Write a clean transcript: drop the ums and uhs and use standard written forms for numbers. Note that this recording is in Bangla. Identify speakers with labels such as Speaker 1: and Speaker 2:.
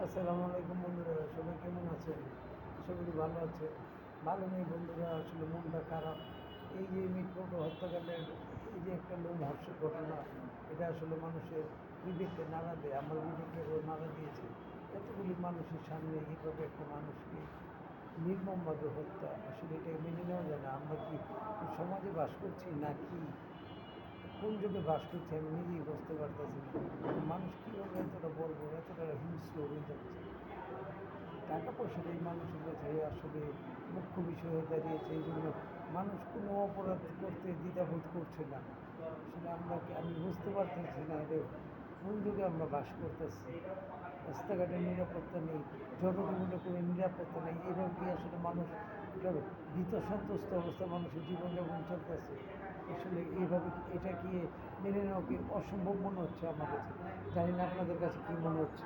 Speaker 1: আসসালামু আলাইকুম বন্ধুরা, সবাই কেমন আছেন? আশা করি ভালো আছে। ভালো নেই বন্ধুরা, আসলে মনটা খারাপ। এই যে মিটফোর্ড হত্যাকাণ্ডের এই যে একটা লোমহর্ষক ঘটনা, এটা আসলে মানুষের বিবেককে নাড়া দেয়, আমার বিবেকেরও নাড়া দিয়েছে। এতগুলি মানুষের সামনে এইভাবে একটা মানুষকে নির্মমভাবে হত্যা, আসলে এটা মেনে নেওয়া যায় না। আমরা কি সমাজে বাস করছি নাকি কোন যুগে বাস করছি আমি নিজেই বুঝতে পারতেছি না। মানুষ কীভাবে এতটা বর্বর, এতটা হিংস্র হয়ে যাচ্ছে। টাকা পয়সার এই মানুষের কাছে আসলে মুখ্য বিষয় হয়ে দাঁড়িয়েছে। এই জন্য মানুষ কোনো অপরাধ করতে দ্বিধাবোধ করছে না। আসলে আমি বুঝতে পারতেছি না এটা কোন যুগে আমরা বাস করতেছি। রাস্তাঘাটে নিরাপত্তা নেই, জনজীবনে কোনো নিরাপত্তা নেই। এইভাবে কি আসলে মানুষ একটা ভীত সন্ত্রস্ত অবস্থা মানুষের জীবনযাপন চলতেছে। আসলে এইভাবে এটা কি মেনে নেওয়া কি অসম্ভব মনে হচ্ছে আমার কাছে। জানি না আপনাদের কাছে কী মনে হচ্ছে।